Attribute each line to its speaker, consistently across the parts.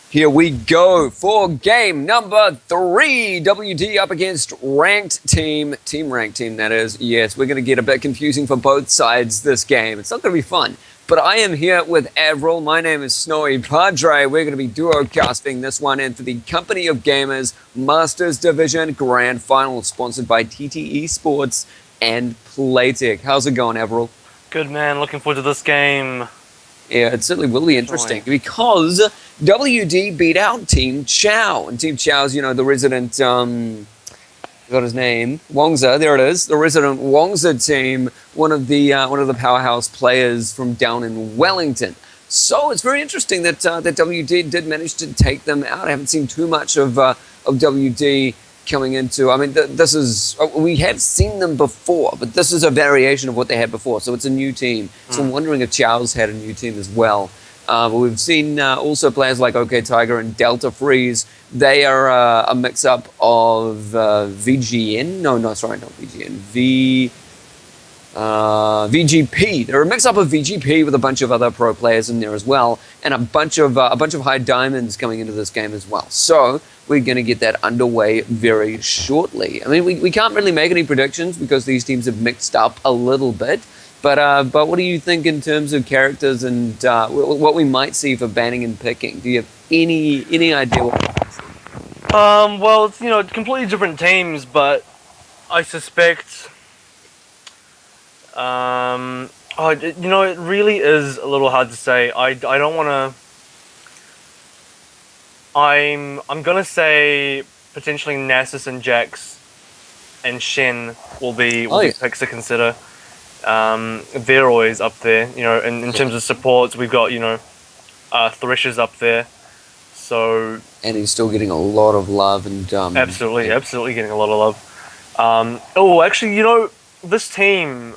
Speaker 1: Here we go for game number 3. WD up against ranked team. Team ranked team, that is. Yes, we're going to get a bit confusing for both sides this game. It's not going to be fun. But I am here with Avril. My name is Snowy Padre. We're going to be duo casting this one in for the Company of Gamers Masters Division Grand Final, sponsored by TTE Sports and Playtech. How's it going, Avril?
Speaker 2: Good, man. Looking forward to this game.
Speaker 1: Yeah, it certainly will be interesting because WD beat out Team Chow. And Team Chow's, you know, the resident, got his name, Wongza, there it is, the resident Wongza team, one of the powerhouse players from down in Wellington. So it's very interesting that that WD did manage to take them out. I haven't seen too much of WD coming into, I mean, this is, we have seen them before, but this is a variation of what they had before, so it's a new team. So I'm wondering if Chow's had a new team as well. But we've seen also players like OK Tiger and Delta Freeze. They are a mix-up of VGN, sorry, not VGN, VGP. They're a mix-up of VGP with a bunch of other pro players in there as well, and a bunch of high diamonds coming into this game as well. So we're going to get that underway very shortly. I mean, we can't really make any predictions because these teams have mixed up a little bit. But what do you think in terms of characters and what we might see for banning and picking? Do you have any idea what we might see?
Speaker 2: Well, it's, you know, completely different teams, but I suspect, you know, it really is a little hard to say. I don't want to. I'm gonna say potentially Nasus and Jax and Shen will be picks to consider. They're always up there, you know, in terms of supports. We've got, you know, Thresh's up there, so, and
Speaker 1: he's still getting a lot of love and
Speaker 2: absolutely getting a lot of love. Oh, actually, you know, this team,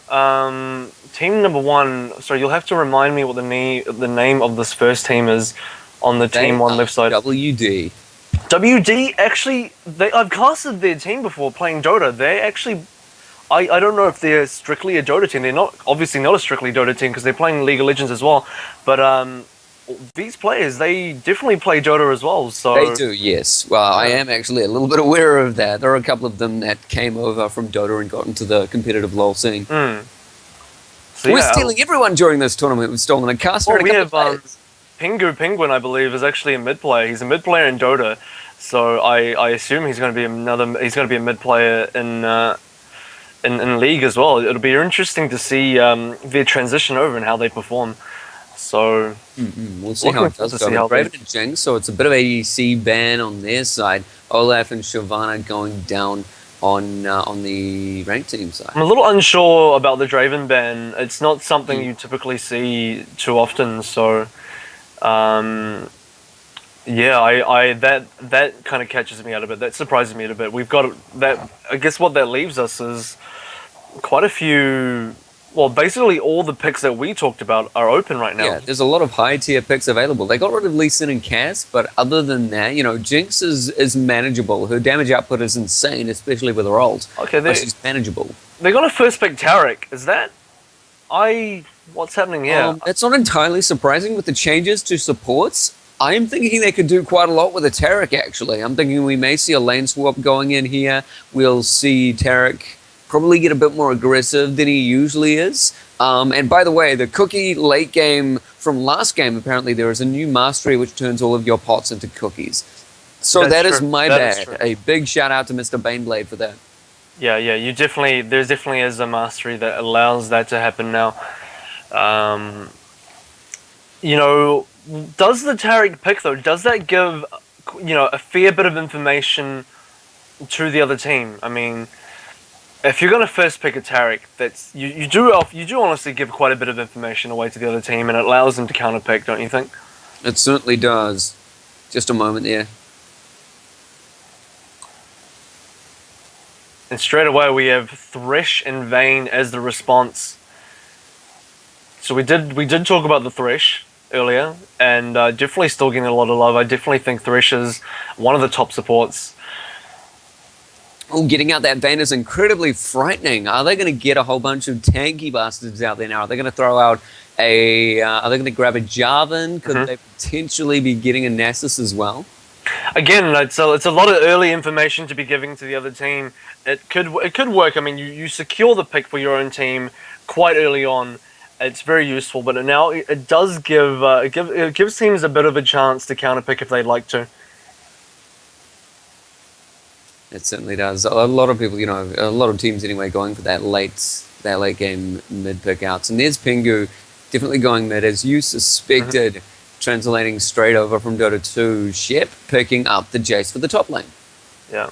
Speaker 2: team number 1. Sorry, you'll have to remind me what the name of this first team is on the team 1 left side.
Speaker 1: WD.
Speaker 2: WD, actually, I've casted their team before playing Dota. They actually, I don't know if they're strictly a Dota team. They're not, obviously not a strictly Dota team because they're playing League of Legends as well. But these players, they definitely play Dota as well. So
Speaker 1: they do, yes. Well, I am actually a little bit aware of that. There are a couple of them that came over from Dota and got into the competitive LoL scene.
Speaker 2: So,
Speaker 1: we're stealing everyone during this tournament. We've stolen a caster and a couple of players.
Speaker 2: Pingu Penguin, I believe, is actually a mid player. He's a mid player in Dota, so I assume he's going to be He's going to be a mid player in League as well. It'll be interesting to see their transition over and how they perform. So
Speaker 1: we'll see how it does go. Raven and Jinx, so it's a bit of ADC ban on their side. Olaf and Shyvana going down on the ranked team side.
Speaker 2: I'm a little unsure about the Draven ban. It's not something you typically see too often, so. Yeah, that kind of catches me out a bit. That surprises me a bit. We've got that. I guess what that leaves us is quite a few. Well, basically all the picks that we talked about are open right now.
Speaker 1: Yeah, there's a lot of high tier picks available. They got rid of Lee Sin and Cass, but other than that, you know, Jinx is manageable. Her damage output is insane, especially with her ult.
Speaker 2: Okay,
Speaker 1: but she's manageable.
Speaker 2: They're gonna first pick Tarek. Is that? What's happening here?
Speaker 1: It's not entirely surprising with the changes to supports. I'm thinking they could do quite a lot with a Tarek, actually. I'm thinking we may see a lane swap going in here. We'll see Tarek probably get a bit more aggressive than he usually is. And by the way, the cookie late game from last game, apparently there is a new mastery which turns all of your pots into cookies. So that is my bad. A big shout out to Mr. Baneblade for that.
Speaker 2: Yeah, there definitely is a mastery that allows that to happen now. You know, does the Tarek pick though? Does that give, you know, a fair bit of information to the other team? I mean, if you're gonna first pick a Tarek, that's you do honestly give quite a bit of information away to the other team, and it allows them to counter pick, don't you think?
Speaker 1: It certainly does. Just a moment there.
Speaker 2: And straight away we have Thresh and Vayne as the response. So we did talk about the Thresh earlier, and definitely still getting a lot of love. I definitely think Thresh is one of the top supports.
Speaker 1: Oh, getting out that Vayne is incredibly frightening. Are they going to get a whole bunch of tanky bastards out there now? Are they going to throw out Are they going to grab a Jarvan? Could
Speaker 2: Mhm.
Speaker 1: they potentially be getting a Nasus as well?
Speaker 2: Again, it's a lot of early information to be giving to the other team. It could work. I mean, you secure the pick for your own team quite early on. It's very useful, but now it does it gives teams a bit of a chance to counter pick if they'd like to.
Speaker 1: It certainly does. A lot of people, a lot of teams anyway, going for that late game mid pick outs. And there's Pingu definitely going mid, as you suspected, translating straight over from Dota 2. Shep picking up the Jace for the top lane.
Speaker 2: Yeah.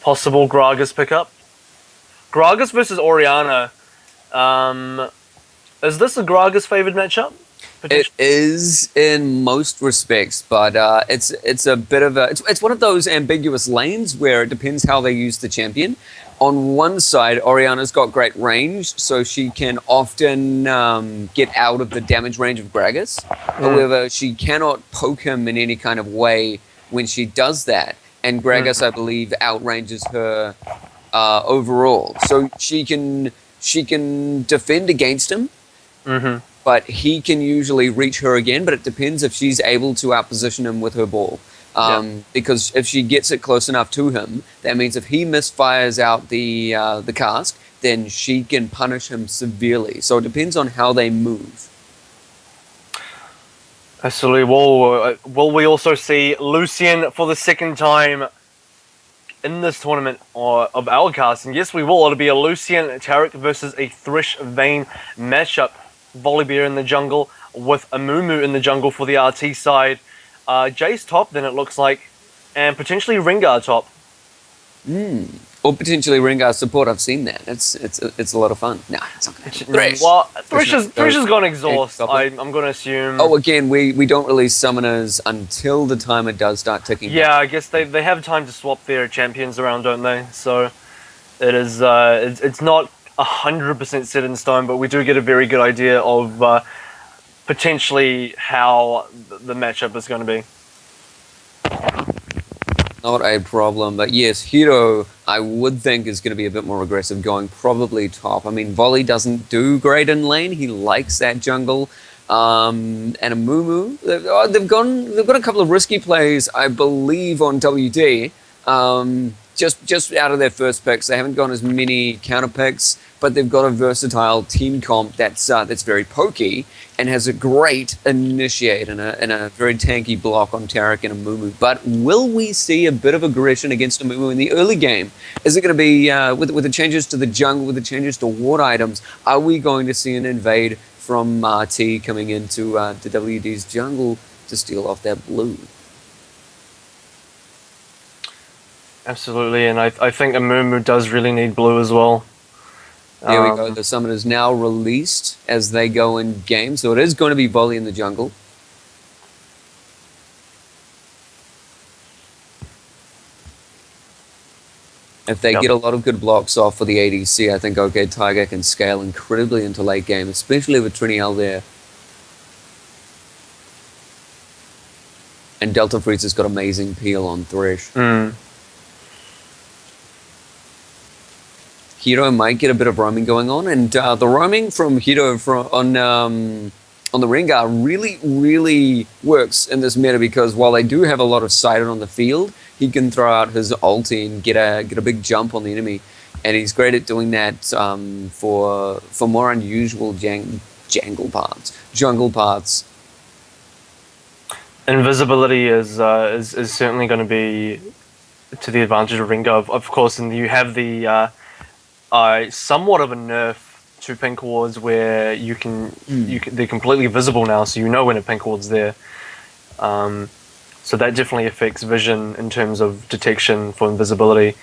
Speaker 2: Possible Gragas pickup. Gragas versus Orianna. Is this a Gragas favored matchup?
Speaker 1: It is in most respects, but it's a bit of it's one of those ambiguous lanes where it depends how they use the champion. On one side, Orianna's got great range, so she can often get out of the damage range of Gragas. However, she cannot poke him in any kind of way when she does that, and Gragas, I believe, outranges her overall. So she can defend against him. But he can usually reach her again, but it depends if she's able to outposition him with her ball. Because if she gets it close enough to him, that means if he misfires out the cast, then she can punish him severely. So it depends on how they move.
Speaker 2: Absolutely. Will we also see Lucian for the second time in this tournament of our casting? Yes, we will. It'll be a Lucian Taric versus a Thresh Vayne matchup. Volibear in the jungle with a Mumu in the jungle for the RT side. Jace top, then it looks like, and potentially Rengar top.
Speaker 1: Or potentially Rengar support. I've seen that. It's a lot of fun. Nah, it's not going to Thresh.
Speaker 2: Well, Thresh has gone exhaust. I'm going to assume.
Speaker 1: Oh, again, we don't release summoners until the timer does start ticking.
Speaker 2: Yeah, I guess they have time to swap their champions around, don't they? So it is. It's not 100% set in stone, but we do get a very good idea of potentially how the matchup is going to be.
Speaker 1: Not a problem, but yes, Hero, I would think, is going to be a bit more aggressive, going probably top. I mean, Volley doesn't do great in lane. He likes that jungle. And a Mumu, they've got a couple of risky plays, I believe, on WD. Just out of their first picks, they haven't gone as many counter picks, but they've got a versatile team comp that's very pokey and has a great initiate and a very tanky block on Taric and a Mumu. But will we see a bit of aggression against a Mumu in the early game? Is it going to be with the changes to the jungle, with the changes to ward items? Are we going to see an invade from RT coming into the WD's jungle to steal off that blue?
Speaker 2: Absolutely, and I think Amumu does really need blue as well.
Speaker 1: There we go. The summon is now released as they go in game, so it is going to be Volley in the jungle. If they get a lot of good blocks off for the ADC, I think OK Tiger can scale incredibly into late game, especially with Triniel there. And Delta Freezer's got amazing peel on Thresh. Hero might get a bit of roaming going on, and the roaming from Hero on the Rengar really works in this meta, because while they do have a lot of sighted on the field, he can throw out his ulti and get a big jump on the enemy, and he's great at doing that for more unusual jungle paths.
Speaker 2: Invisibility is certainly going to be to the advantage of Rengar, of course, and you have the somewhat of a nerf to pink wards where they're completely visible now, so you know when a pink ward's there. So that definitely affects vision in terms of detection for invisibility.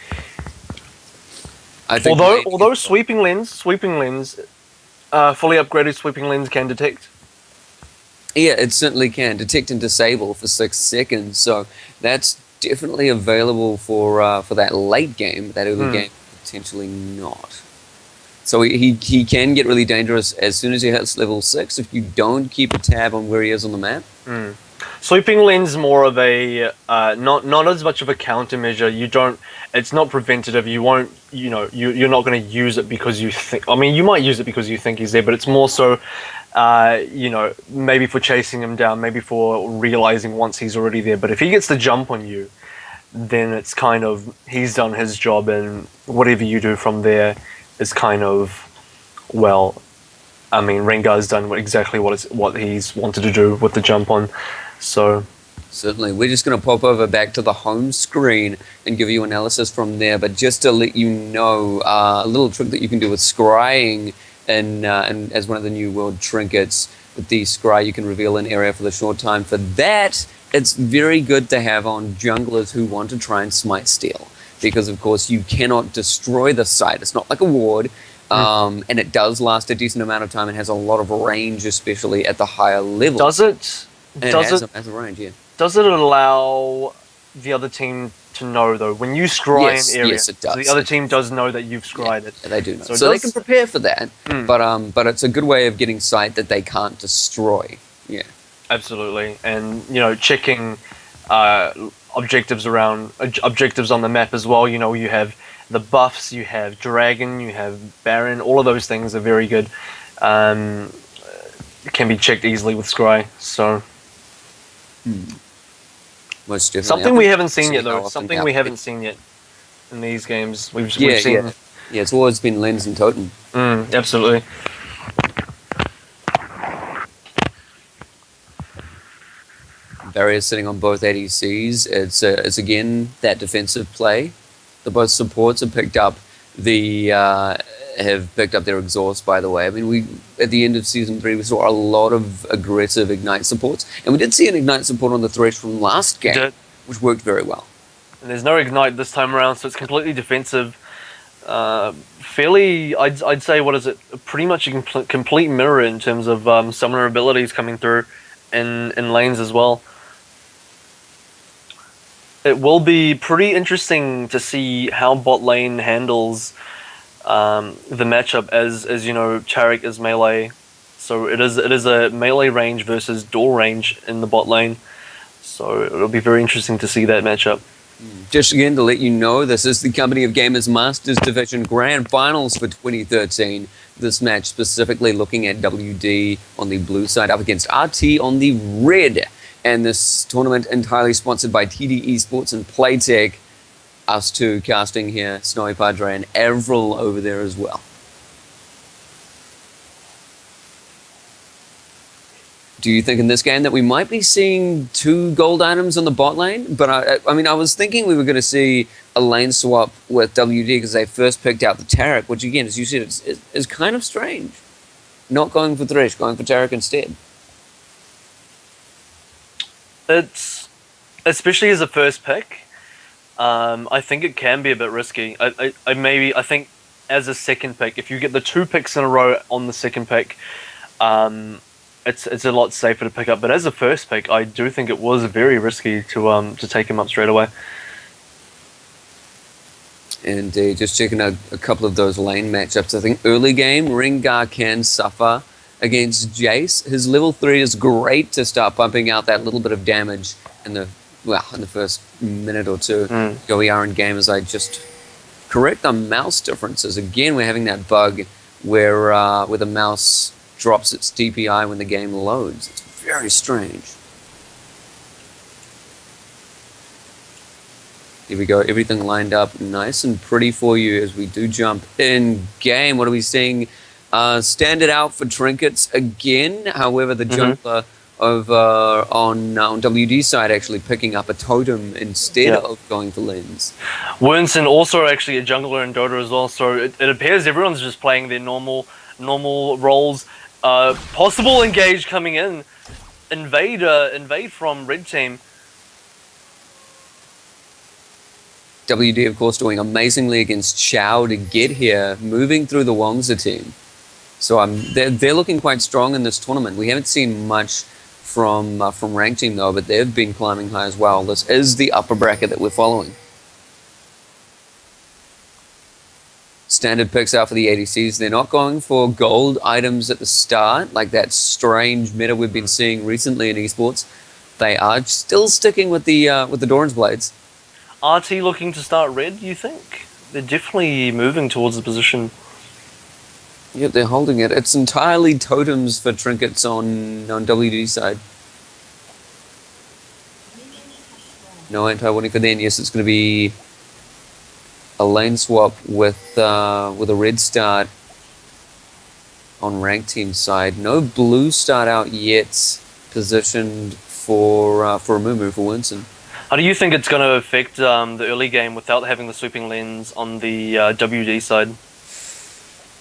Speaker 2: Although sweeping lens, fully upgraded sweeping lens can detect.
Speaker 1: Yeah, it certainly can detect and disable for 6 seconds. So that's definitely available for that late game, that early game. Potentially not. So he can get really dangerous as soon as he hits level 6 if you don't keep a tab on where he is on the map.
Speaker 2: Sweeping lane's more of a not as much of a countermeasure. You don't. It's not preventative. You won't. You're not going to use it because you think. I mean, you might use it because you think he's there, but it's more so. Maybe for chasing him down, maybe for realizing once he's already there. But if he gets the jump on you, then it's kind of he's done his job, and whatever you do from there is kind of well. I mean, Rengar's done exactly what he's wanted to do with the jump on. So
Speaker 1: certainly, we're just going to pop over back to the home screen and give you analysis from there. But just to let you know, a little trick that you can do with scrying, and as one of the new world trinkets, with the scry, you can reveal an area for the short time. For that, it's very good to have on junglers who want to try and smite steal, because of course you cannot destroy the site. It's not like a ward. And it does last a decent amount of time and has a lot of range, especially at the higher level.
Speaker 2: Does it?
Speaker 1: And it has a range, yeah.
Speaker 2: Does it allow the other team to know, though, when you scry an area?
Speaker 1: Yes, it does.
Speaker 2: So the other team does know that you've scryed it.
Speaker 1: They do know. So they can prepare for that. But it's a good way of getting sight that they can't destroy. Yeah.
Speaker 2: Absolutely. And, checking objectives on the map as well. You have the buffs, you have Dragon, you have Baron. All of those things are very good. Can be checked easily with Scry. So
Speaker 1: most definitely.
Speaker 2: something we haven't seen yet, though. Something we haven't seen yet in these games. We've seen.
Speaker 1: Yeah, it's always been Lens and Totem.
Speaker 2: Absolutely.
Speaker 1: Barriers sitting on both ADCs. It's again that defensive play. The both supports have picked up their exhaust, by the way. I mean, at the end of Season 3, we saw a lot of aggressive Ignite supports. And we did see an Ignite support on the Thresh from last game, which worked very well.
Speaker 2: And there's no Ignite this time around, so it's completely defensive. Fairly, I'd say, what is it? Pretty much a complete mirror in terms of summoner abilities coming through in lanes as well. It will be pretty interesting to see how bot lane handles the matchup, as you know, Taric is melee, so it is a melee range versus door range in the bot lane. So it'll be very interesting to see that matchup.
Speaker 1: Just again to let you know, this is the Company of Gamers Masters Division Grand Finals for 2013. This match specifically looking at WD on the blue side up against RT on the red. And this tournament entirely sponsored by TD Esports and Playtech. Us two casting here, Snowy Padre and Avril over there as well. Do you think in this game that we might be seeing 2 gold items on the bot lane? But I mean, I was thinking we were going to see a lane swap with WD because they first picked out the Taric, which again, as you said, is kind of strange. Not going for Thresh, going for Taric instead.
Speaker 2: It's, especially as a first pick, I think it can be a bit risky. I think as a second pick, if you get the 2 picks in a row on the second pick, it's a lot safer to pick up. But as a first pick, I do think it was very risky to take him up straight away.
Speaker 1: And just checking out a couple of those lane matchups. I think early game, Rengar can suffer against Jace. His level 3 is great to start pumping out that little bit of damage in the first minute or two. Go we are in game as I just correct the mouse differences. Again, we're having that bug where the mouse drops its DPI when the game loads. It's very strange. Here we go, everything lined up nice and pretty for you as we do jump in game. What are we seeing? Standard out for trinkets again. However, the jungler over on WD side actually picking up a totem instead of going for Lens.
Speaker 2: Wernson also actually a jungler in Dota as well, so it appears everyone's just playing their normal roles. Possible engage coming in. Invade from red team.
Speaker 1: WD, of course, doing amazingly against Chow to get here, moving through the Wangza team. So they're looking quite strong in this tournament. We haven't seen much from Rank Team, though, but they've been climbing high as well. This is the upper bracket that we're following. Standard picks out for the ADCs. They're not going for gold items at the start, like that strange meta we've been seeing recently in esports. they are still sticking with the Doran's Blades.
Speaker 2: RT looking to start red, you think? They're definitely moving towards the position.
Speaker 1: Yep, they're holding it. It's entirely totems for trinkets on WD side. No anti-winning for then. Yes, it's going to be a lane swap with a red start on rank team side. No blue start out yet positioned for Amumu for Winston.
Speaker 2: How do you think it's going to affect the early game without having the sweeping lens on the WD side?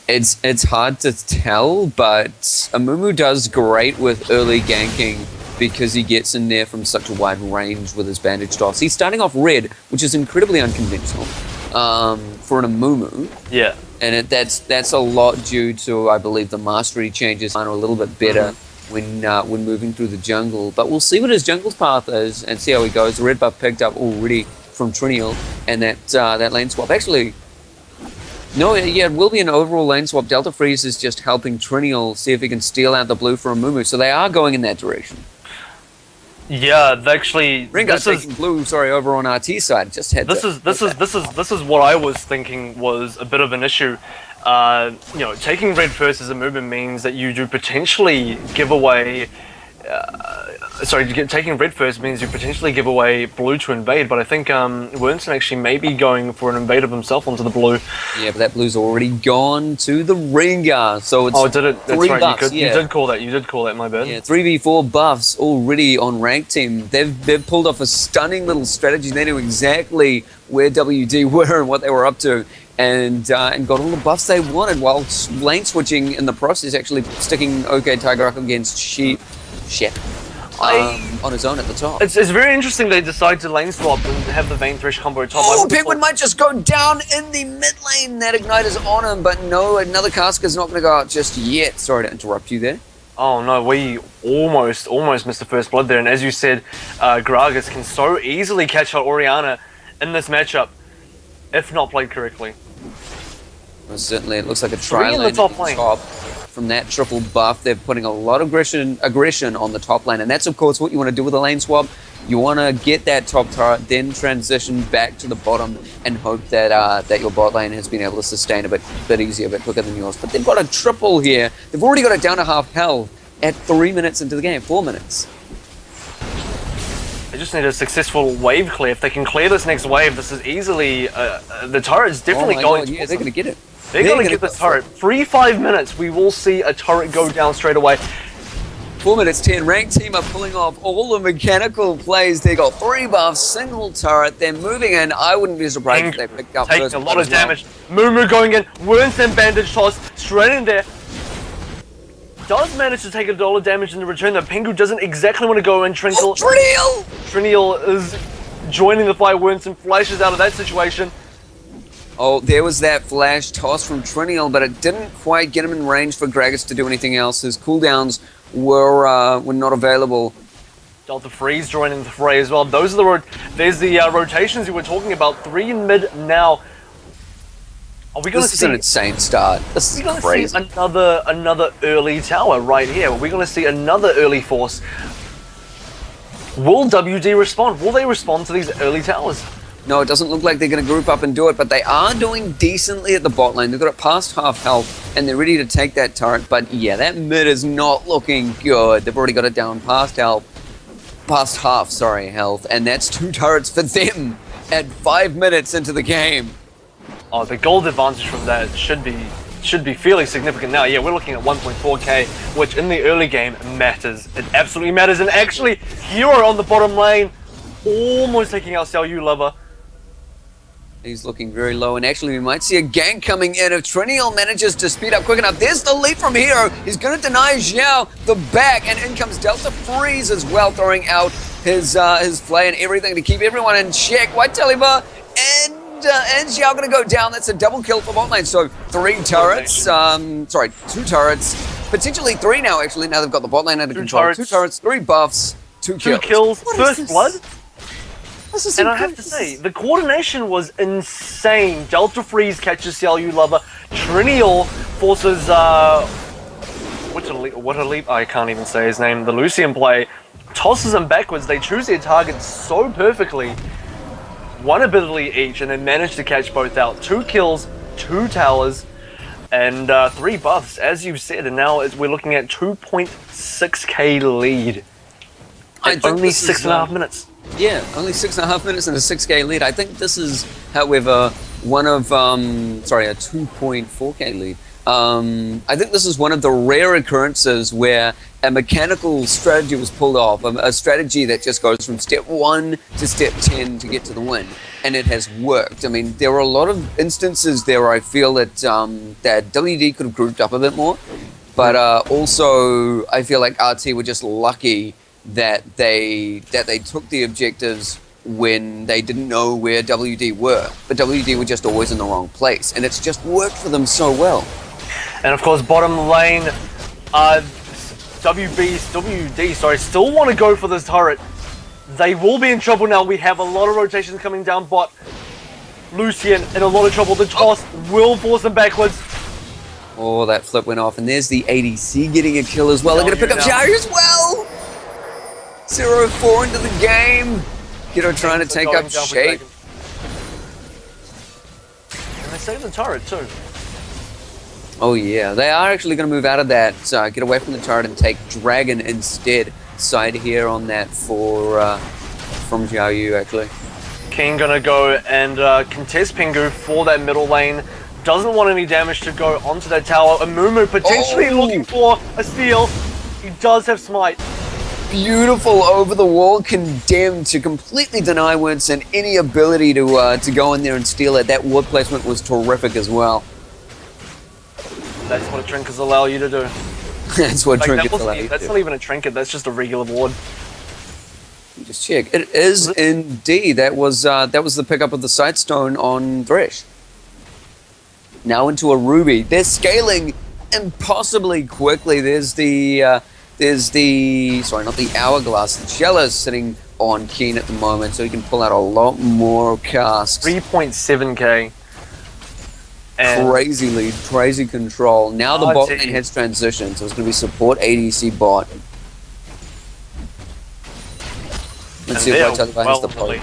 Speaker 1: It's hard to tell, but Amumu does great with early ganking because he gets in there from such a wide range with his bandage toss. He's starting off red, which is incredibly unconventional for an Amumu.
Speaker 2: Yeah.
Speaker 1: And that's a lot due to, I believe, the mastery changes are a little bit better when moving through the jungle. But we'll see what his jungle's path is and see how he goes. The red buff picked up already from Triniel, and that lane swap. Actually, no, yeah, it will be an overall lane swap. Delta Freeze is just helping Triniel see if he can steal out the blue for Amumu. So they are going in that direction.
Speaker 2: Yeah, actually,
Speaker 1: Ringo taking blue. Sorry, over on RT side. Just had
Speaker 2: this is what I was thinking was a bit of an issue. Taking red first as a movement means that you do potentially give away. Taking red first means you potentially give away blue to invade, but I think Wernson actually may be going for an invade of himself onto the blue.
Speaker 1: Yeah, but that blue's already gone to the Ringa, so it's
Speaker 2: did it? That's right.
Speaker 1: Buffs,
Speaker 2: You did call that. You did call that. My bad.
Speaker 1: Yeah, 3v4 buffs already on rank team. They've pulled off a stunning little strategy. They knew exactly where WD were and what they were up to, and got all the buffs they wanted while lane switching in the process. Actually sticking OK Tiger up against Shep. On his own at the top.
Speaker 2: It's very interesting they decide to lane swap and have the Vein Thresh combo top.
Speaker 1: Oh, Penguin might just go down in the mid lane. That Ignite is on him, but no, another cask is not going to go out just yet. Sorry to interrupt you there.
Speaker 2: Oh no, we almost missed the first blood there, and as you said, Gragas can so easily catch out Orianna in this matchup, if not played correctly.
Speaker 1: Well, certainly, it looks like a tri-lane
Speaker 2: in the top lane.
Speaker 1: From that triple buff. They're putting a lot of aggression on the top lane, and that's of course what you want to do with a lane swap. You want to get that top turret, then transition back to the bottom and hope that that your bot lane has been able to sustain a bit easier, a bit quicker than yours. But they've got a triple here. They've already got it down to half health at 3 minutes into the game, 4 minutes.
Speaker 2: They just need a successful wave clear. If they can clear this next wave, this is easily the turret's definitely going.
Speaker 1: Yeah, they're going to get it.
Speaker 2: They're going to get this turret. 3-5 minutes, we will see a turret go down straight away.
Speaker 1: 4 minutes 10. Rank team are pulling off all the mechanical plays. They got 3 buffs, single turret. They're moving in. I wouldn't be surprised if they picked up
Speaker 2: taking
Speaker 1: first
Speaker 2: a lot of
Speaker 1: as well.
Speaker 2: damage. Mumu going in. Wernson bandage toss straight in there. Does manage to take a dollar damage in the return. The Pengu doesn't exactly want to go in. Triniel is joining the fight. Wernson flashes out of that situation.
Speaker 1: Oh, there was that flash toss from Triniel, but it didn't quite get him in range for Gragas to do anything else. His cooldowns were not available.
Speaker 2: Delta Freeze joining the fray as well. There's the rotations you were talking about. 3 in mid now. Are we going to see?
Speaker 1: This is an insane start. This is crazy.
Speaker 2: See another early tower right here. Are we going to see another early force? Will WD respond? Will they respond to these early towers?
Speaker 1: No, it doesn't look like they're going to group up and do it, but they are doing decently at the bot lane. They've got it past half health, and they're ready to take that turret. But yeah, that mid is not looking good. They've already got it down past half, health, and that's 2 turrets for them at 5 minutes into the game.
Speaker 2: Oh, the gold advantage from that should be fairly significant now. Yeah, we're looking at 1.4k, which in the early game matters. It absolutely matters. And actually, Hero on the bottom lane, almost taking out Xiao Yu Lover.
Speaker 1: He's looking very low, and actually we might see a gank coming in if Triniel manages to speed up quick enough. There's the lead from Hero. He's going to deny Xiao the back, and in comes Delta Freeze as well, throwing out his flay and everything to keep everyone in check. White Taliba and Xiao going to go down. That's a double kill for bot lane. So 3 turrets, 2 turrets, potentially 3 now actually. Now they've got the bot lane under control. 2 turrets, 3 buffs, 2 kills.
Speaker 2: 2 kills, first blood.
Speaker 1: And
Speaker 2: I have to say, the coordination was insane. Delta Freeze catches Xiao Yu Lover. Triniel forces what a leap! I can't even say his name. The Lucian play tosses them backwards. They choose their targets so perfectly. One ability each, and they manage to catch both out. 2 kills, 2 towers, and 3 buffs, as you said. And now we're looking at 2.6k lead. Only 6.5 minutes.
Speaker 1: Yeah, only 6.5 minutes and a 6k lead. I think this is, however, one of a 2.4k lead. I think this is one of the rare occurrences where a mechanical strategy was pulled off, a strategy that just goes from step 1 to step 10 to get to the win, and it has worked. I mean, there were a lot of instances there where I feel that that WD could have grouped up a bit more, but also I feel like RT were just lucky that they took the objectives when they didn't know where WD were, but WD were just always in the wrong place, and it's just worked for them so well.
Speaker 2: And of course, bottom lane, WD, still want to go for this turret. They will be in trouble now. We have a lot of rotations coming down bot. Lucian in a lot of trouble. The toss will force them backwards.
Speaker 1: Oh, that flip went off, and there's the ADC getting a kill as well. They're going to pick up Xiao as well. 0-4 into the game. Kiddo trying to take up shape.
Speaker 2: And they save the turret too.
Speaker 1: Oh yeah, they are actually going to move out of that, get away from the turret and take Dragon instead. Side here on that for from Xiaoyu actually.
Speaker 2: King gonna go and contest Pingu for that middle lane. Doesn't want any damage to go onto that tower. Amumu potentially looking for a steal. He does have smite.
Speaker 1: Beautiful over the wall, condemned to completely deny Winston any ability to go in there and steal it. That ward placement was terrific as well.
Speaker 2: That's what trinkets allow you to do.
Speaker 1: That's what trinkets allow you to do.
Speaker 2: That's not even a trinket, that's just a regular ward.
Speaker 1: Just check. It is indeed. That was the pickup of the Sightstone on Thresh. Now into a Ruby. They're scaling impossibly quickly. There's the sorry, not the Hourglass. The Jealous sitting on Keen at the moment, so he can pull out a lot more casts.
Speaker 2: 3.7k.
Speaker 1: Crazy lead, crazy control. Now the bot lane has transitioned, so it's going to be support ADC bot. Let's see if White has the poke.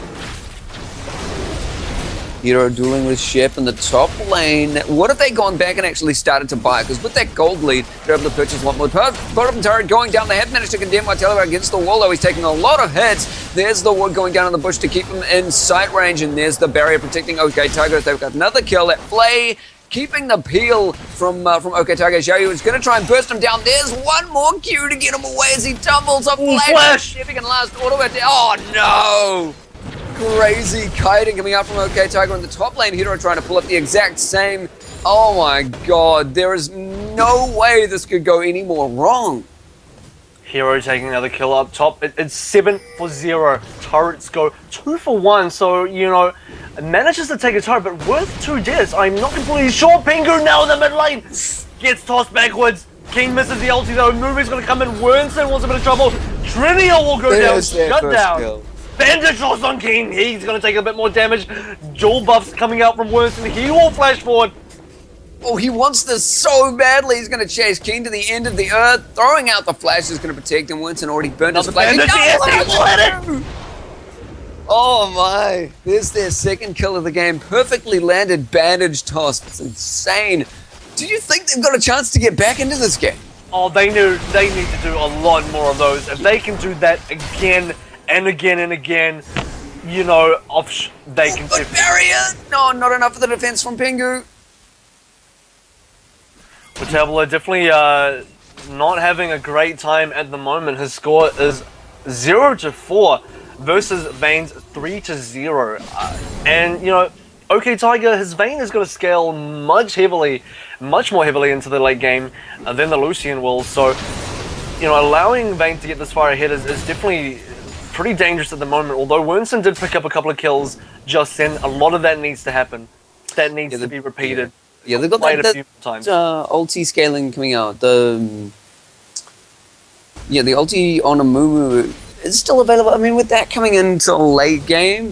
Speaker 1: Hero dueling with Shep in the top lane. What if they gone back and actually started to buy? Because with that gold lead, they're able to purchase one more. Bottom turret going down. They have managed to condemn Martello against the wall, though he's taking a lot of hits. There's the wood going down in the bush to keep him in sight range, and there's the barrier protecting OK Tiger. They've got another kill at Flay, keeping the peel from OK Tiger. Xiaoyu is going to try and burst him down. There's one more Q to get him away as he tumbles off. Flash! And last auto. Oh no! Crazy kiting coming out from OK Tiger in the top lane. Hero trying to pull up the exact same. Oh my god, there is no way this could go any more wrong.
Speaker 2: Hero taking another kill up top. It's 7-0. Turrets go 2-1. So, you know, manages to take a turret, but worth 2 deaths. I'm not completely sure. Pingu now in the mid lane. Gets tossed backwards. King misses the ulti though. Movie's going to come in. Wernson wants a bit of trouble. Trinia will go down. Shut down. Kill. Bandage toss on King. He's going to take a bit more damage. Dual buffs coming out from Wernson. He will flash forward.
Speaker 1: Oh, he wants this so badly. He's going to chase King to the end of the earth. Throwing out the flash is going to protect him. Winston already burnt his flash. Oh my. There's their second kill of the game. Perfectly landed bandage toss. It's insane. Do you think they've got a chance to get back into this game?
Speaker 2: Oh, they need to do a lot more of those. If they can do that again and again and again, you know, they can...
Speaker 1: But barrier! No, not enough for the defense from Pingu.
Speaker 2: Tablo definitely not having a great time at the moment. His score is 0-4 versus Vayne's 3-0. And, you know, OK Tiger, his Vayne is going to scale much more heavily into the late game than the Lucian will. So, you know, allowing Vayne to get this far ahead is definitely pretty dangerous at the moment. Although Wernson did pick up a couple of kills just then, a lot of that needs to happen. That needs to be repeated.
Speaker 1: Yeah, they've got
Speaker 2: a few times.
Speaker 1: ulti scaling coming out. The ulti on Amumu is still available. I mean, with that coming into late game,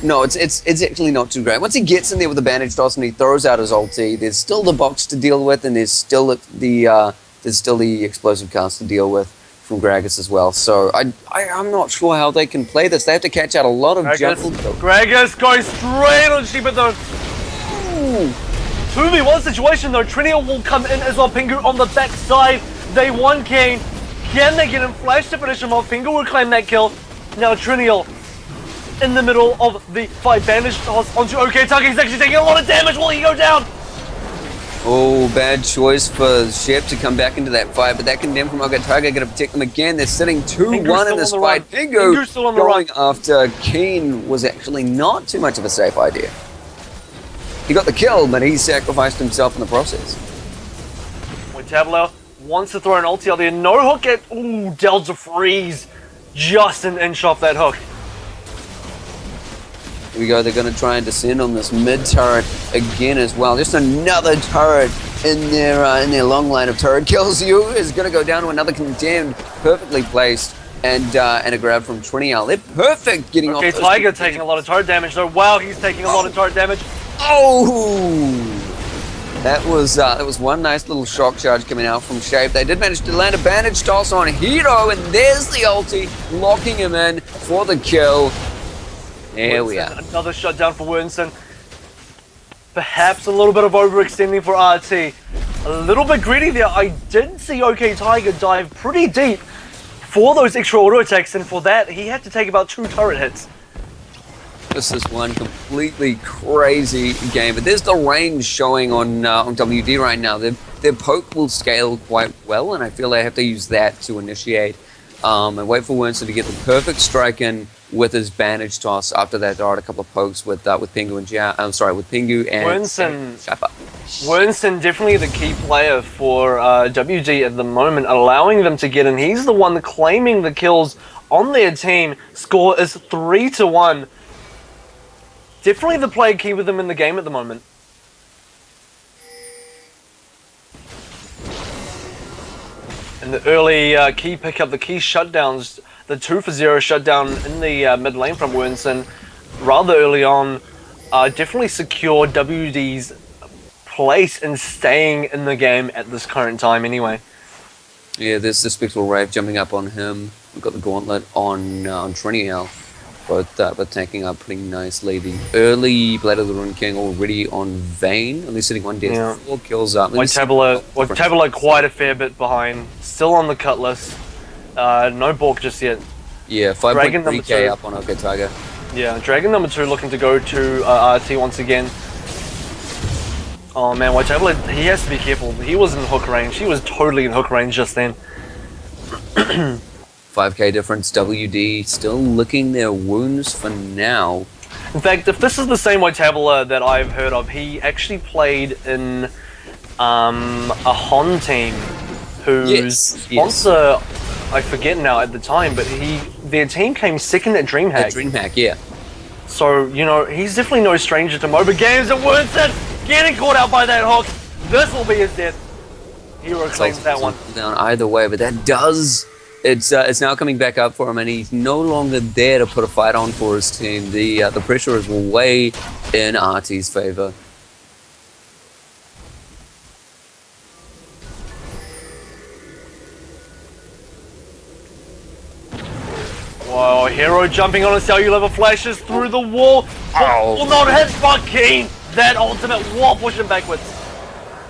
Speaker 1: No, it's actually not too great. Once he gets in there with the bandage toss and he throws out his ulti, there's still the box to deal with, and there's still the explosive cast to deal with from Gragas as well. So I'm not sure how they can play this. They have to catch out a lot of jungle.
Speaker 2: Gragas going straight on Sheba though. 2v1 situation though. Trineal will come in as well. Pingu on the backside. They won Kane. Can they get him flash to finish him off? Pingu will claim that kill. Now Trineal in the middle of the fight. Bandage toss onto OK Tucker. He's actually taking a lot of damage. Will he go down?
Speaker 1: Oh, bad choice for Shep to come back into that fight, but that condemn from OK Tiger going to protect them again. They're sitting 2-1 in this fight. Pingu going after Keen was actually not too much of a safe idea. He got the kill, but he sacrificed himself in the process.
Speaker 2: Tableau wants to throw an ulti out there. No hook at... Ooh, Delta freeze. Just an inch off that hook.
Speaker 1: Here we go, they're going to try and descend on this mid turret again as well. Just another turret in their long line of turret kills. You is going to go down to another condemned, perfectly placed, and a grab from Trineal. They're perfect getting off.
Speaker 2: Okay, Tiger taking a lot of turret damage though. Wow, he's taking a lot of turret damage.
Speaker 1: Oh! That was one nice little shock charge coming out from Shape. They did manage to land a bandage toss on Hero, and there's the ulti, locking him in for the kill. There we are.
Speaker 2: Another shutdown for Winston. Perhaps a little bit of overextending for RT. A little bit greedy there. I did see OK Tiger dive pretty deep for those extra auto attacks, and for that, he had to take about 2 turret hits.
Speaker 1: This is one completely crazy game, but there's the range showing on WD right now. Their poke will scale quite well, and I feel they have to use that to initiate and wait for Winston to get the perfect strike in with his bandage toss. After that, there are a couple of pokes with Pingu and with Pingu and
Speaker 2: Winston definitely the key player for WD at the moment, allowing them to get in. He's the one claiming the kills on their team. Score is 3-1. Definitely the player key with them in the game at the moment. And the early key pickup, the key shutdowns, the 2-for-0 shutdown in the mid lane from Winston rather early on, definitely secured WD's place in staying in the game at this current time anyway.
Speaker 1: Yeah, there's the Spectral Rave jumping up on him. We've got the Gauntlet on Trineal. Both tanking up pretty nicely. The early Blade of the Rune King already on Vayne, only sitting 1 death, 4 kills up.
Speaker 2: Tabula quite a fair bit behind, still on the Cutlass. No balk just yet.
Speaker 1: Yeah, 5.3k up on OK Tiger.
Speaker 2: Yeah, Dragon number 2 looking to go to RT once again. Oh man, Tabula, he has to be careful. He was in hook range. He was totally in hook range just then.
Speaker 1: 5k difference, WD still licking their wounds for now.
Speaker 2: In fact, if this is the same Tabula that I've heard of, he actually played in a Hon team whose sponsor, I forget now at the time, but their team came second at DreamHack.
Speaker 1: At DreamHack, yeah.
Speaker 2: So, you know, he's definitely no stranger to MOBA games, and Winston getting caught out by that hook. This will be his death. Hero claims that one.
Speaker 1: Down either way, but that does... It's now coming back up for him, and he's no longer there to put a fight on for his team. The pressure is way in RT's favor.
Speaker 2: Whoa, Hero jumping on a cellular flashes through the wall. Oh, will not hit Keen. That ultimate wall push him backwards.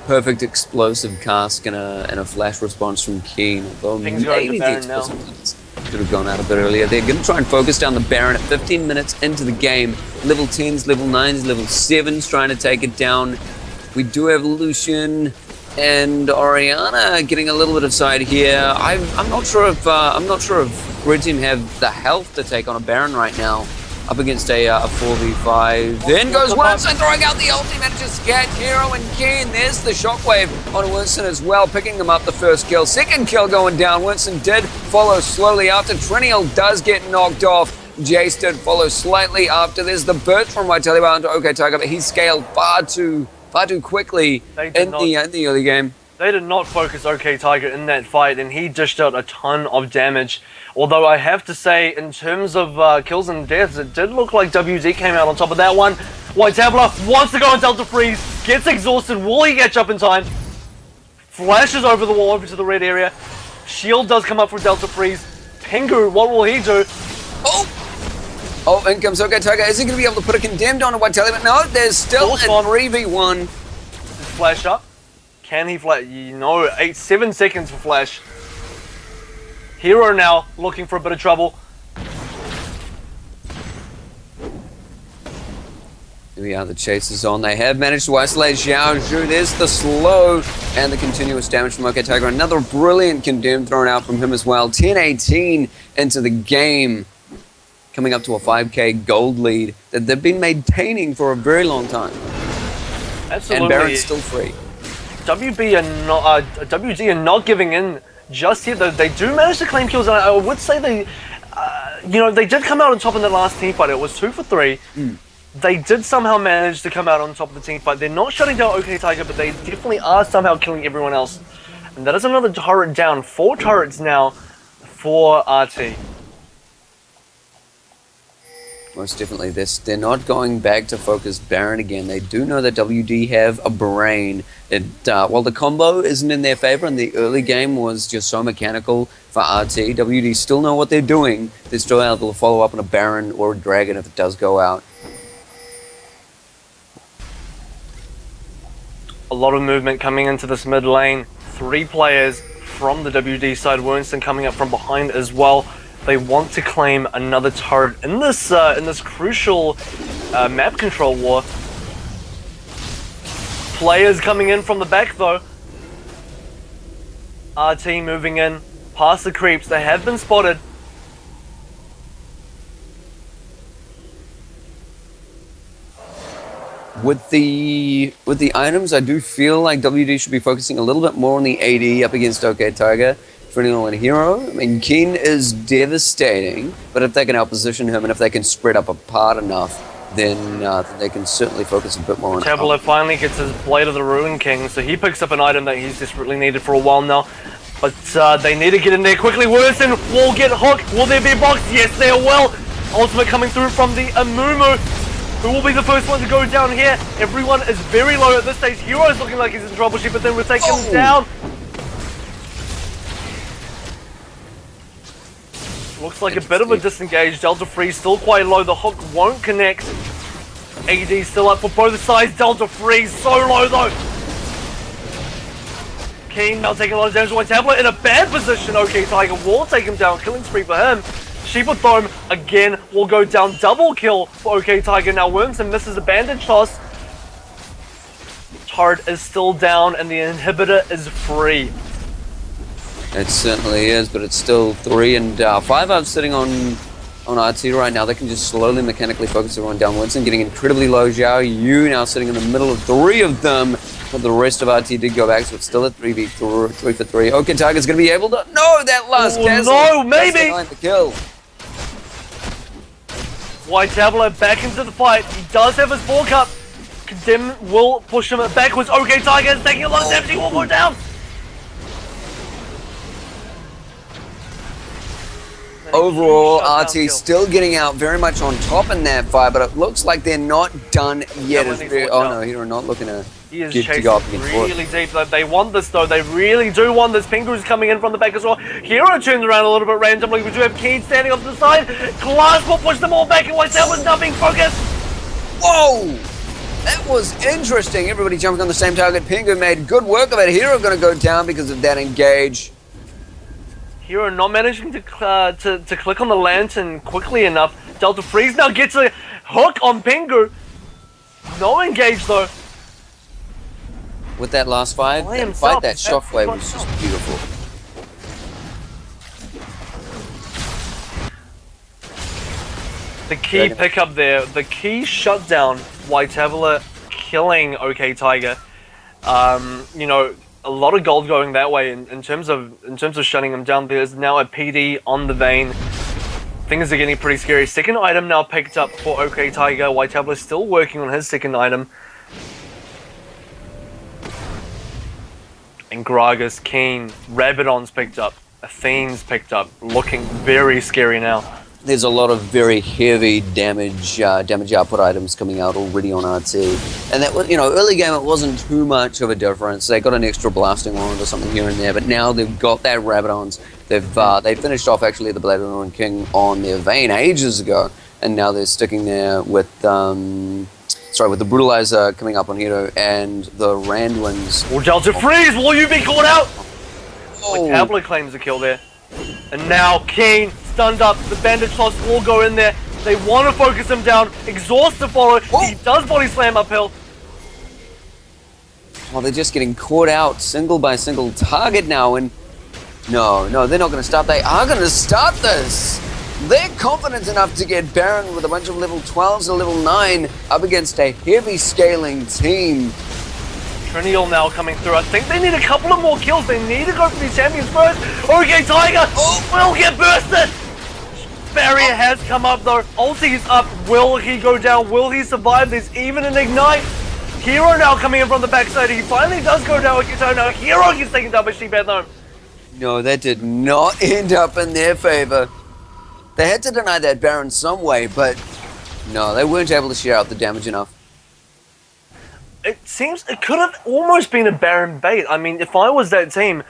Speaker 1: Perfect explosive cast and a flash response from Keen. Although maybe the explosive should have gone out a bit earlier. They're going to try and focus down the Baron at 15 minutes into the game. Level 10s, level 9s, level 7s trying to take it down. We do have Lucian and Oriana getting a little bit of side here. I'm not sure if Red Team have the health to take on a Baron right now. Up against a 4v5. Then goes Winston throwing out the ulti, manages to get Hero and Keen. There's the shockwave on Winston as well, picking them up the first kill. Second kill going down. Winston did follow slowly after. Trineal does get knocked off. Jace did follow slightly after. There's the burst from Tabula onto OK Tiger, but he scaled far too quickly in the early game.
Speaker 2: They did not focus OK Tiger in that fight, and he dished out a ton of damage. Although I have to say, in terms of kills and deaths, it did look like WD came out on top of that one. White Tabler wants to go on Delta Freeze, gets exhausted. Will he catch up in time? Flashes over the wall over to the red area. Shield does come up for Delta Freeze. Pingu, what will he do?
Speaker 1: Oh, in comes OK Tiger. Is he going to be able to put a condemned on a White Tabler? No, there's still a 3v1.
Speaker 2: Flash up. Can he flash? You know, 7 seconds for flash. Hero now looking for a bit of trouble.
Speaker 1: Here we are, the chase is on. They have managed to isolate Xiao Zhu. There's the slow and the continuous damage from OK Tiger. Another brilliant condemn thrown out from him as well. 10-18 into the game. Coming up to a 5k gold lead that they've been maintaining for a very long time.
Speaker 2: Absolutely.
Speaker 1: And Baron's still free.
Speaker 2: WD are not giving in just yet, though. They do manage to claim kills, and I would say they, they did come out on top in the last team fight. It was 2 for 3. They did somehow manage to come out on top of the team fight. They're not shutting down OK Tiger, but they definitely are somehow killing everyone else. And that is another turret down. 4 turrets now for RT.
Speaker 1: Most definitely this. They're not going back to focus Baron again. They do know that WD have a brain. While the combo isn't in their favor and the early game was just so mechanical for RT, WD still know what they're doing. They're still able to follow up on a Baron or a Dragon if it does go out.
Speaker 2: A lot of movement coming into this mid lane. 3 players from the WD side. Winston coming up from behind as well. They want to claim another turret in this crucial map control war. Players coming in from the back though. RT moving in past the creeps. They have been spotted.
Speaker 1: With the items, I do feel like WD should be focusing a little bit more on the AD up against OK Tiger. For anyone hero, I mean, Keen is devastating, but if they can outposition him and if they can spread up apart enough, then they can certainly focus a bit more on him.
Speaker 2: Tabler finally gets his Blade of the Ruin King, so he picks up an item that he's desperately needed for a while now. But they need to get in there quickly. Winston will get hooked. Will there be a box? Yes, there will. Ultimate coming through from the Amumu. Who will be the first one to go down here? Everyone is very low at this stage. Hero's looking like he's in troubleshoot, but then we'll take him down. Looks like a bit of a disengage. Delta Freeze still quite low. The hook won't connect. AD still up for both sides. Delta Freeze so low though. Keen now taking a lot of damage. White Tablet in a bad position. OK Tiger will take him down. Killing spree for him. Sheep of Thome again will go down. Double kill for OK Tiger. Now Wormson misses a bandage toss. Turret is still down and the inhibitor is free.
Speaker 1: It certainly is, but it's still 3 and 5 out sitting on RT right now. They can just slowly mechanically focus everyone down. Winston getting incredibly low. Xiao Yu now sitting in the middle of 3 of them, but the rest of RT did go back, so it's still a 3 for 3. OK Tiger's going to be able to... No, that last castle.
Speaker 2: No, maybe!
Speaker 1: Behind the kill.
Speaker 2: White Tabler back into the fight. He does have his 4 cup. Condemn will push him backwards. OK Tiger is taking a lot of damage. He will go down.
Speaker 1: Overall, RT still getting out very much on top in that fight, but it looks like they're not done yet. Oh no, Hero not looking to
Speaker 2: get to go up against really deep. They want this though. They really do want this. Pingu's coming in from the back as well. Hero turns around a little bit randomly. We do have Keen standing off to the side. Glass will push them all back, and White Tablet's now being focused.
Speaker 1: Whoa! That was interesting. Everybody jumping on the same target. Pingu made good work of it. Hero going to go down because of that engage.
Speaker 2: Hero not managing to click on the lantern quickly enough. Delta Freeze now gets a hook on Pingu. No engage though.
Speaker 1: With that last fight, that shockwave was just beautiful.
Speaker 2: The key pickup there, the key shutdown, White Tabler killing OK Tiger. A lot of gold going that way in terms of shutting him down. There's now a PD on the vein. Things are getting pretty scary. Second item now picked up for OK Tiger. White Tabler still working on his second item. And Gragas, Keen, Rabadon's picked up, Athene's picked up, looking very scary now.
Speaker 1: There's a lot of very heavy damage output items coming out already on RT, and that was, early game it wasn't too much of a difference. They got an extra blasting wand or something here and there, but now they've got that Rabadons. They finished off actually the Bladon King on their Vayne ages ago, and now they're sticking there with with the Brutalizer coming up on Hero and the Randuins.
Speaker 2: Well, Delta Freeze, will you be caught out?
Speaker 1: Oh.
Speaker 2: Tablet claims a kill there. And now Keen, stunned up, the bandage toss will go in there. They want to focus him down, exhaust the follow.
Speaker 1: Whoa.
Speaker 2: He does body slam uphill.
Speaker 1: Well, they're just getting caught out single by single target now, and no, they're not going to start. They are going to start this. They're confident enough to get Baron with a bunch of level 12s and level 9 up against a heavy scaling team.
Speaker 2: Trinial now coming through. I think they need a couple of more kills. They need to go for these champions first. Okay, Tiger will get bursted. Barrier has come up though. Ulti's up. Will he go down? Will he survive? There's even an ignite. Hero now coming in from the backside. He finally does go down. So now Hero gets taken down by Sheephead though.
Speaker 1: No, that did not end up in their favor. They had to deny that Baron some way, but no, they weren't able to share out the damage enough.
Speaker 2: It seems it could have almost been a Baron bait. I mean, if I was that team,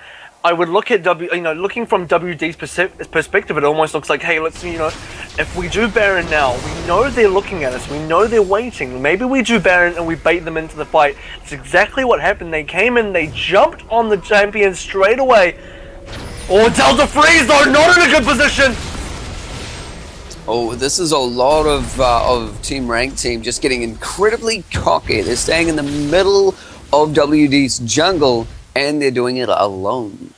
Speaker 2: I would look at looking from WD's perspective, it almost looks like, hey, let's, if we do Baron now, we know they're looking at us, we know they're waiting. Maybe we do Baron and we bait them into the fight. It's exactly what happened. They came in, they jumped on the champion straight away. Oh, Delta Freeze though, not in a good position.
Speaker 1: Oh, this is a lot of Team Rank Team just getting incredibly cocky. They're staying in the middle of WD's jungle, and they're doing it alone.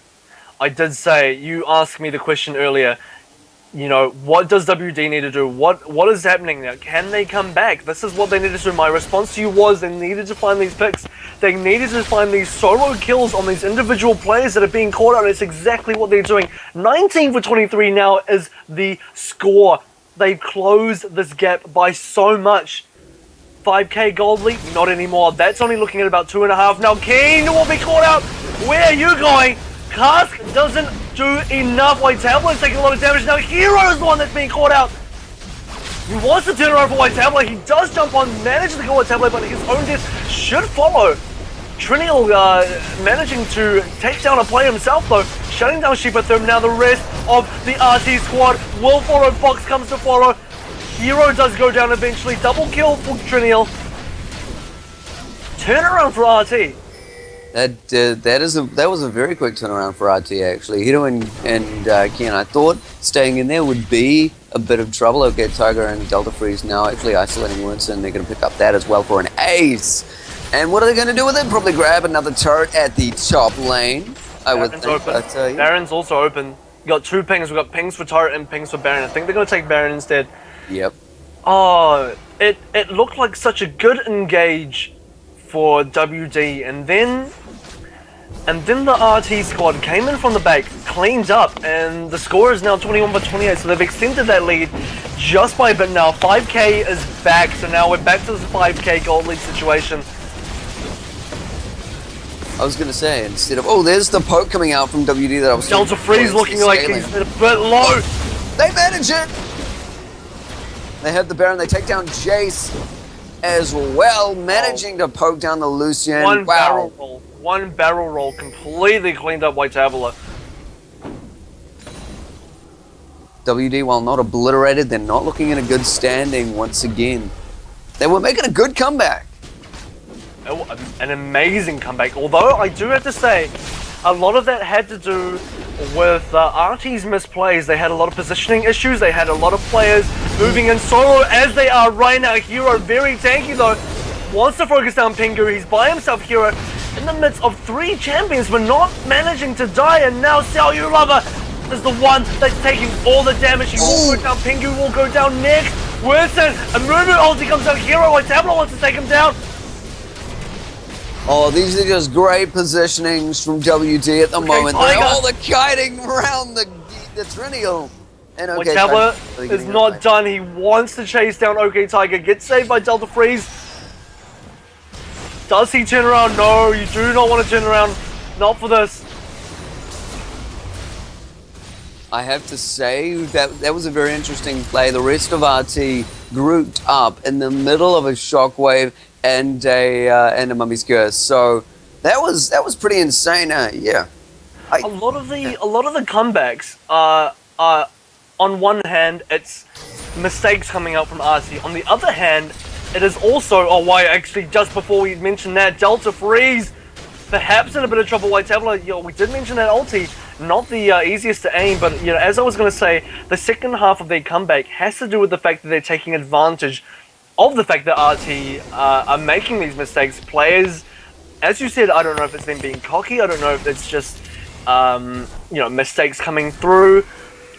Speaker 2: I did say, you asked me the question earlier, what does WD need to do? What is happening now? Can they come back? This is what they needed to do. My response to you was they needed to find these picks. They needed to find these solo kills on these individual players that are being caught out. It's exactly what they're doing. 19 for 23 now is the score. They've closed this gap by so much. 5k gold lead, not anymore. That's only looking at about 2.5. Now Keen will be caught out. Where are you going? Cask doesn't do enough. White Tablet's taking a lot of damage. Now Hero is the one that's being caught out. He wants to turn around for White Tablet. He does jump on, manages to kill White Tablet, but his own death should follow. Trinial managing to take down a player himself though, shutting down Sheepatherm. Now the rest of the RT squad will follow. Fox comes to follow. Hero does go down eventually. Double kill for Trinial. Turnaround for RT.
Speaker 1: That was a very quick turnaround for RT actually. Hiro and Kian, I thought staying in there would be a bit of trouble. Okay, Tiger and Delta Freeze now actually isolating Winston. They're going to pick up that as well for an ace. And what are they going to do with it? Probably grab another turret at the top lane. I would think.
Speaker 2: Open. Baron's also open. You got two pings. We've got pings for turret and pings for Baron. I think they're going to take Baron instead.
Speaker 1: Yep.
Speaker 2: Oh, it looked like such a good engage for WD, and then the RT squad came in from the back, cleaned up, and the score is now 21 for 28. So they've extended that lead just by a bit now. 5k is back, so now we're back to this 5k gold lead situation.
Speaker 1: I was going to say, instead of... Oh, there's the poke coming out from WD that I was...
Speaker 2: Delta Freeze looking like he's a bit low.
Speaker 1: They manage it! They have the Baron. They take down Jace as well, managing to poke down the Lucian.
Speaker 2: One barrel roll completely cleaned up White Tabula.
Speaker 1: WD, while not obliterated, they're not looking in a good standing once again. They were making a good comeback.
Speaker 2: An amazing comeback, although I do have to say a lot of that had to do with RT's misplays. They had a lot of positioning issues. They had a lot of players moving in solo as they are right now. Hero very tanky though, wants to focus down Pingu. He's by himself, Hero, in the midst of 3 champions but not managing to die. And now Xiao Yu Lover is the one that's taking all the damage. He will go down. Pingu will go down next. Winston, a movement ulti comes out. Hero, like Tablo wants to take him down.
Speaker 1: Oh, these are just great positionings from WD at the moment. They're all the kiting around the Trinial. And OK
Speaker 2: Tiger is not done. He wants to chase down OK Tiger. Gets saved by Delta Freeze. Does he turn around? No, you do not want to turn around. Not for this.
Speaker 1: I have to say that was a very interesting play. The rest of RT grouped up in the middle of a shockwave and a mummy's curse. So that was pretty insane. Yeah.
Speaker 2: A lot of the comebacks are on one hand it's mistakes coming out from RT. On the other hand, it is also actually just before we mentioned that Delta Freeze perhaps in a bit of trouble. White Tablet, we did mention that ulti, not the easiest to aim, but as I was going to say, the second half of their comeback has to do with the fact that they're taking advantage of the fact that RT are making these mistakes. Players, as you said, I don't know if it's them being cocky, I don't know if it's just mistakes coming through,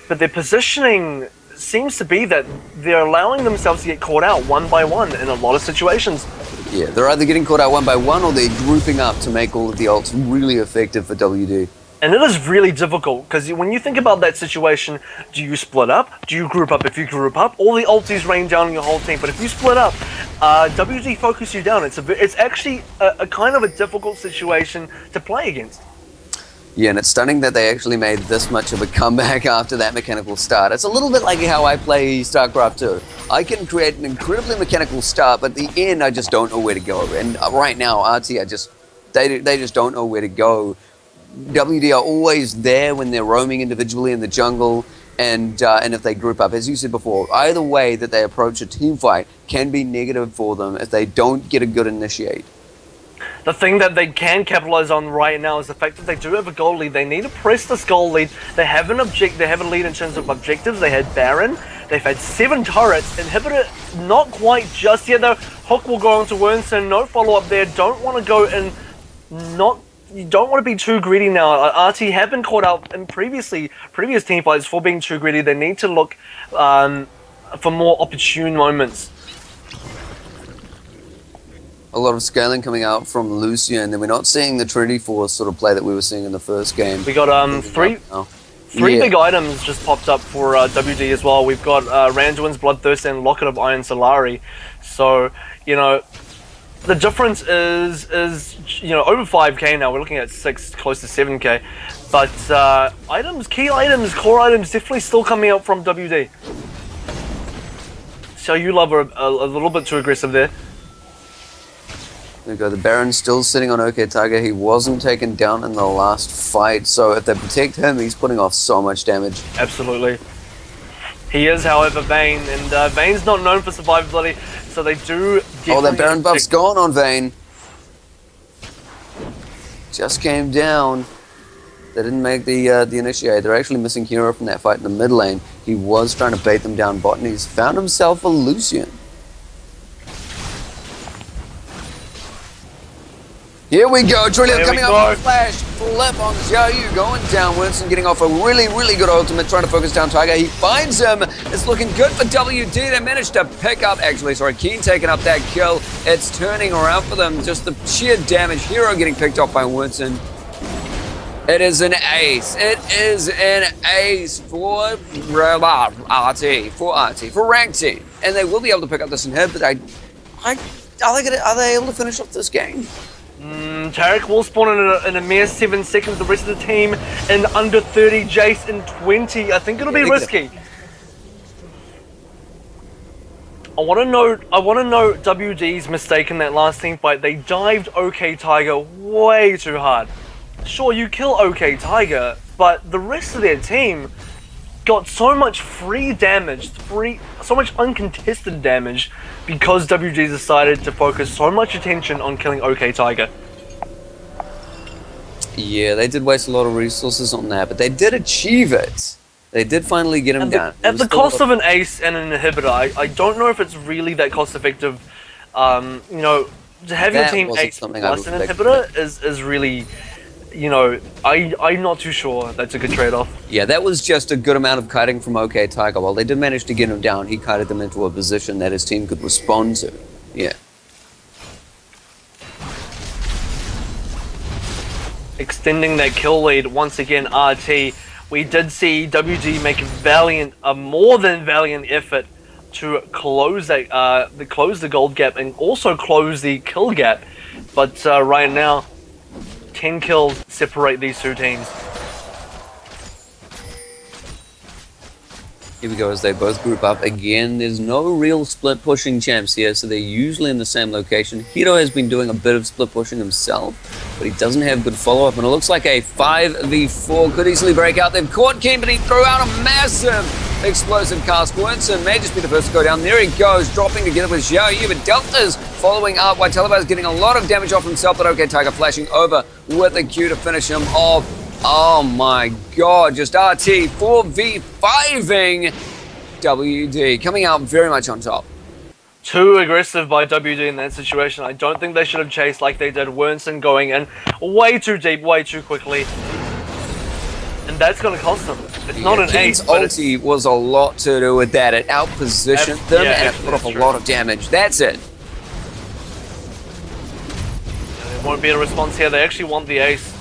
Speaker 2: but their positioning seems to be that they're allowing themselves to get caught out one by one in a lot of situations.
Speaker 1: Yeah, they're either getting caught out one by one or they're grouping up to make all of the ults really effective for WD.
Speaker 2: And it is really difficult, because when you think about that situation, do you split up? Do you group up? If you group up, all the ultis rain down on your whole team. But if you split up, WD focus you down. It's actually a kind of a difficult situation to play against.
Speaker 1: Yeah, and it's stunning that they actually made this much of a comeback after that mechanical start. It's a little bit like how I play StarCraft 2. I can create an incredibly mechanical start, but at the end I just don't know where to go. And right now, RT, they just don't know where to go. WD are always there when they're roaming individually in the jungle, and if they group up, as you said before, either way that they approach a team fight can be negative for them if they don't get a good initiate.
Speaker 2: The thing that they can capitalize on right now is the fact that they do have a goal lead. They need to press this goal lead. They have a lead in terms of objectives. They had Baron. They've had 7 turrets. Inhibitor, not quite just yet though. Hook will go on to Wernson. No follow-up there. Don't want to go in. You don't want to be too greedy now. RT have been caught out in previous team fights for being too greedy. They need to look for more opportune moments.
Speaker 1: A lot of scaling coming out from Lucian, and then we're not seeing the Trinity Force sort of play that we were seeing in the first game.
Speaker 2: We got three big items just popped up for WD as well. We've got Randuin's Bloodthirst and Locket of Iron Solari. So, the difference is over 5k now. We're looking at 6, close to 7k. But key items, core items, definitely still coming out from WD. So you love are a little bit too aggressive there.
Speaker 1: There we go. The Baron still sitting on OK Tiger. He wasn't taken down in the last fight, so if they protect him, he's putting off so much damage.
Speaker 2: Absolutely. He is, however, Vayne, and Vayne's not known for survivability, so they do.
Speaker 1: Oh, that Baron buff's gone on Vayne. Just came down. They didn't make the initiate. They're actually missing Hero from that fight in the mid lane. He was trying to bait them down bot, and he's found himself a Lucian. Here we go, Trillium coming up with a flash, flip on Xiaoyu, going down, Winston getting off a really, really good ultimate, trying to focus down Tiger. He finds him, it's looking good for WD, they managed to pick up, Keen taking up that kill. It's turning around for them, just the sheer damage. Hero getting picked off by Winston. It is an ace, for RT, for rank team. And they will be able to pick up this inhib, but are they able to finish off this game?
Speaker 2: Tarek will spawn in a mere 7 seconds. The rest of the team in under 30. Jace in 20. I think it'll be risky. I want to note WD's mistake in that last team fight. They dived OK Tiger way too hard. Sure, you kill OK Tiger, but the rest of their team got so much free damage, so much uncontested damage, because WG decided to focus so much attention on killing OK Tiger.
Speaker 1: Yeah, they did waste a lot of resources on that, but they did achieve it. They did finally get him down.
Speaker 2: At the cost of an ace and an inhibitor, I don't know if it's really that cost effective. To have your team ace plus an inhibitor is really... I'm not too sure that's a good trade-off.
Speaker 1: Yeah, that was just a good amount of kiting from OK Tiger. While they did manage to get him down, he kited them into a position that his team could respond to. Yeah.
Speaker 2: Extending that kill lead once again, RT. We did see WG make a more than valiant effort to close the gold gap and also close the kill gap. But right now, 10 kills separate these two teams.
Speaker 1: Here we go as they both group up again. There's no real split pushing champs here, so they're usually in the same location. Hiro has been doing a bit of split pushing himself, but he doesn't have good follow-up, and it looks like a 5v4 could easily break out. They've caught King, but he threw out a massive explosive cast. Winston may just be the first to go down. There he goes, dropping together with Xiao Yu, but Delta's following up while Telebar is getting a lot of damage off himself, but okay, Tiger flashing over with a Q to finish him off. Oh my god, just RT 4v5ing WD, coming out very much on top.
Speaker 2: Too aggressive by WD in that situation. I don't think they should have chased like they did. Wernson going in way too deep, way too quickly. And that's going to cost them. It's not an ace, but
Speaker 1: ulti was a lot to do with that. It outpositioned them and it put off a lot of damage. That's it.
Speaker 2: There won't be a response here. They actually want the ace.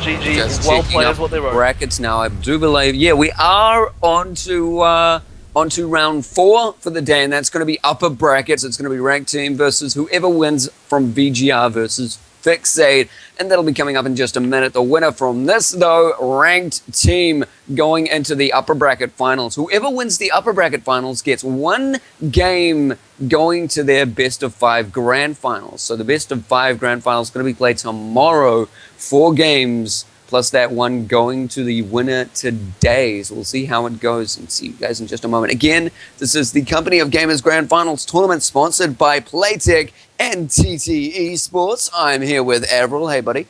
Speaker 2: GG,
Speaker 1: Just
Speaker 2: well
Speaker 1: checking
Speaker 2: played
Speaker 1: up
Speaker 2: is what they wrote.
Speaker 1: brackets now, I do believe. Yeah, we are on to round 4 for the day, and that's going to be upper brackets. It's going to be ranked team versus whoever wins from VGR versus Fixate, and that'll be coming up in just a minute. The winner from this, though, ranked team going into the upper bracket finals. Whoever wins the upper bracket finals gets 1 game going to their best of 5 grand finals. So the best of 5 grand finals is going to be played tomorrow, 4 games, plus that one going to the winner today. So we'll see how it goes and see you guys in just a moment. Again, this is the Company of Gamers Grand Finals tournament sponsored by Playtech and TT Esports. I'm here with Avril. Hey, buddy.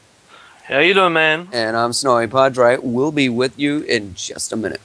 Speaker 2: How you doing, man?
Speaker 1: And I'm Snowy Padre. We'll be with you in just a minute.